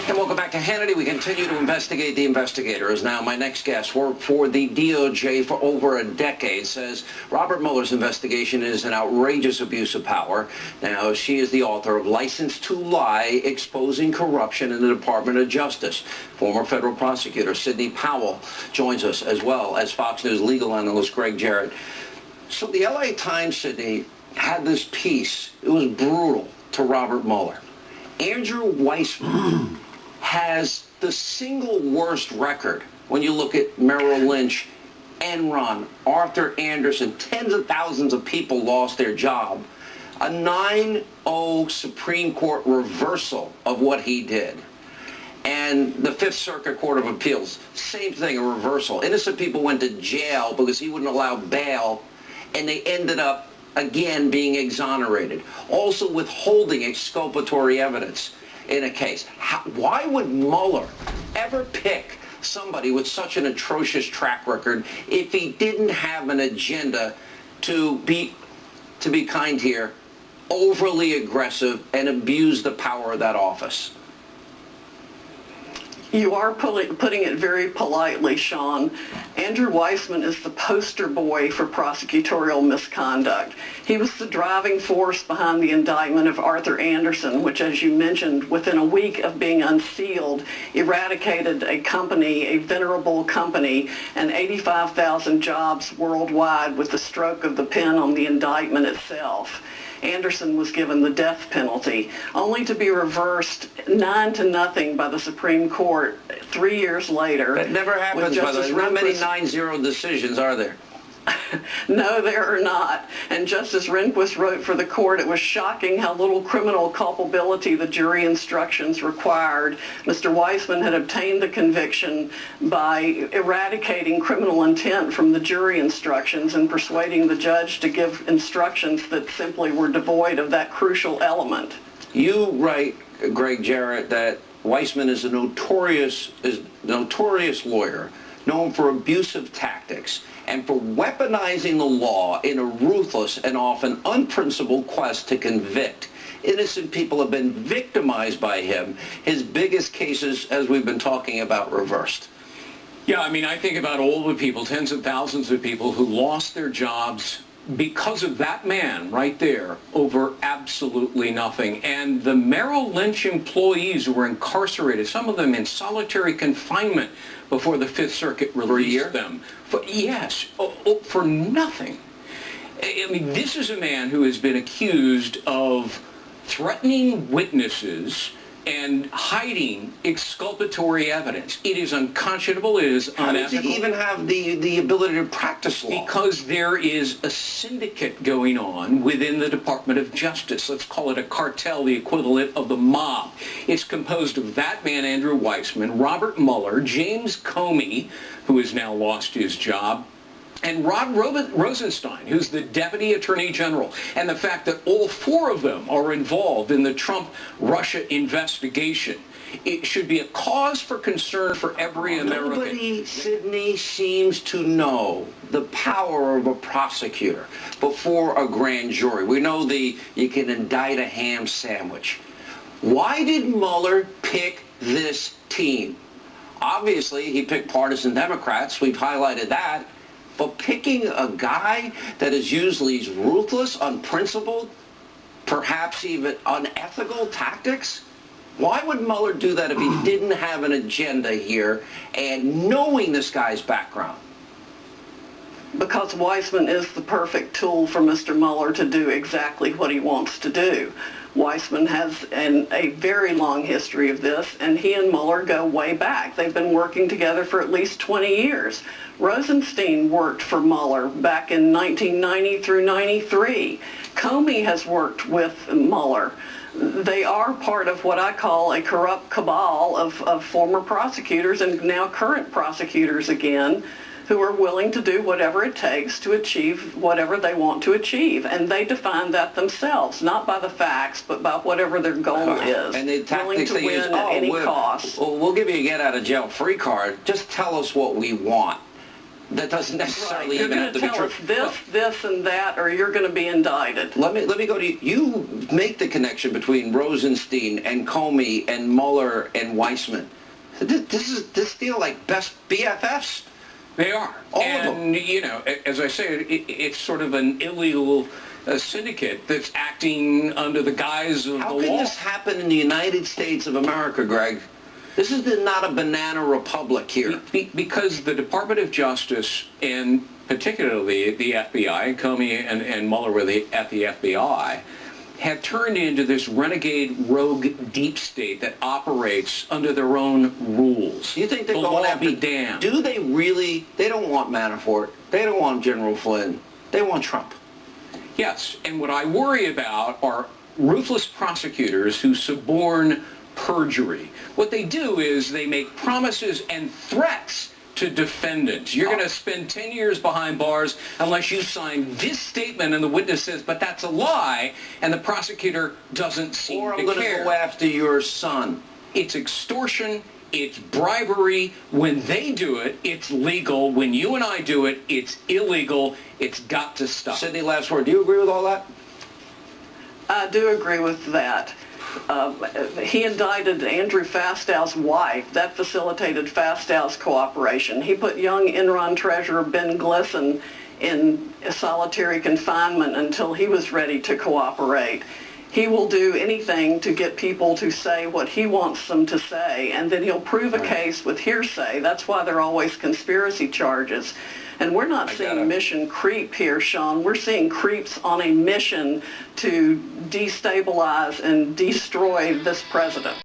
And welcome back to Hannity. We continue to investigate the investigators. Now, my next guest worked for the DOJ for over a decade, says Robert Mueller's investigation is an outrageous abuse of power. Now, she is the author of License to Lie, Exposing Corruption in the Department of Justice. Former federal prosecutor Sidney Powell joins us, as well as Fox News legal analyst Greg Jarrett. So the LA Times, Sidney, had this piece. It was brutal to Robert Mueller. Andrew Weissman has the single worst record when you look at Merrill Lynch, Enron, Arthur Andersen. Tens of thousands of people lost their job. A 9-0 Supreme Court reversal of what he did. And the Fifth Circuit Court of Appeals, same thing, a reversal. Innocent people went to jail because he wouldn't allow bail, and they ended up, again, being exonerated. Also withholding exculpatory evidence in a case. Why would Mueller ever pick somebody with such an atrocious track record if he didn't have an agenda to be kind here, overly aggressive and abuse the power of that office? You are putting it very politely, Sean. Andrew Weissman is the poster boy for prosecutorial misconduct. He was the driving force behind the indictment of Arthur Andersen, which, as you mentioned, within a week of being unsealed, eradicated a company, a venerable company, and 85,000 jobs worldwide with the stroke of the pen on the indictment itself. Andersen was given the death penalty, only to be reversed 9-0 by the Supreme Court 3 years later. That never happens, by the way. How many 9-0 decisions are there? No, there are not. And Justice Rehnquist wrote for the court, it was shocking how little criminal culpability the jury instructions required. Mr. Weissman had obtained the conviction by eradicating criminal intent from the jury instructions and persuading the judge to give instructions that simply were devoid of that crucial element. You write, Greg Jarrett, that Weissman is a notorious lawyer, known for abusive tactics and for weaponizing the law in a ruthless and often unprincipled quest to convict. Innocent people have been victimized by him. His biggest cases, as we've been talking about, reversed. Yeah, I mean, I think about all the people, tens of thousands of people who lost their jobs because of that man right there over absolutely nothing. And the Merrill Lynch employees who were incarcerated, some of them in solitary confinement before the Fifth Circuit released them. Yes, for nothing. I mean, this is a man who has been accused of threatening witnesses and hiding exculpatory evidence. It is unconscionable. It is unethical. How does he even have the ability to practice law? Because there is a syndicate going on within the Department of Justice. Let's call it a cartel, the equivalent of the mob. It's composed of that man, Andrew Weissman, Robert Mueller, James Comey, who has now lost his job, and Rod Rosenstein, who's the Deputy Attorney General. And the fact that all four of them are involved in the Trump-Russia investigation, it should be a cause for concern for every American. Nobody, Sidney, seems to know the power of a prosecutor before a grand jury. We know you can indict a ham sandwich. Why did Mueller pick this team? Obviously, he picked partisan Democrats. We've highlighted that. But picking a guy that is usually ruthless, unprincipled, perhaps even unethical tactics? Why would Mueller do that if he didn't have an agenda here and knowing this guy's background? Because Weissman is the perfect tool for Mr. Mueller to do exactly what he wants to do. Weissman has a very long history of this, and he and Mueller go way back. They've been working together for at least 20 years. Rosenstein worked for Mueller back in 1990 through 93. Comey has worked with Mueller. They are part of what I call a corrupt cabal of former prosecutors and now current prosecutors again, who are willing to do whatever it takes to achieve whatever they want to achieve. And they define that themselves, not by the facts, but by whatever their goal is. And the willing tactics to win at any cost. We'll give you a get-out-of-jail-free card. Just tell us what we want. That doesn't necessarily You're even going have to to be tell true. us this, and that, or you're going to be indicted. Let me go to you. You make the connection between Rosenstein and Comey and Mueller and Weissman. This deal like best BFFs. They are. All of them. And, you know, as I say, it's sort of an illegal syndicate that's acting under the guise of the law. How can this happen in the United States of America, Greg? This is not a banana republic here. Because the Department of Justice, and particularly the FBI, Comey and Mueller were at the FBI, have turned into this renegade rogue deep state that operates under their own rules. You think they're the going law after... be damned. Do they really... They don't want Manafort. They don't want General Flynn. They want Trump. Yes, and what I worry about are ruthless prosecutors who suborn perjury. What they do is they make promises and threats to defendants. You're going to spend 10 years behind bars unless you sign this statement and the witness says, but that's a lie, and the prosecutor doesn't seem to care. Or I'm going to go after your son. It's extortion. It's bribery. When they do it, it's legal. When you and I do it, it's illegal. It's got to stop. Sidney, last word. Do you agree with all that? I do agree with that. He indicted Andrew Fastow's wife. That facilitated Fastow's cooperation. He put young Enron treasurer Ben Glisson in solitary confinement until he was ready to cooperate. He will do anything to get people to say what he wants them to say, and then he'll prove a case with hearsay. That's why there are always conspiracy charges. And we're not seeing mission creep here, Sean. We're seeing creeps on a mission to destabilize and destroy this president.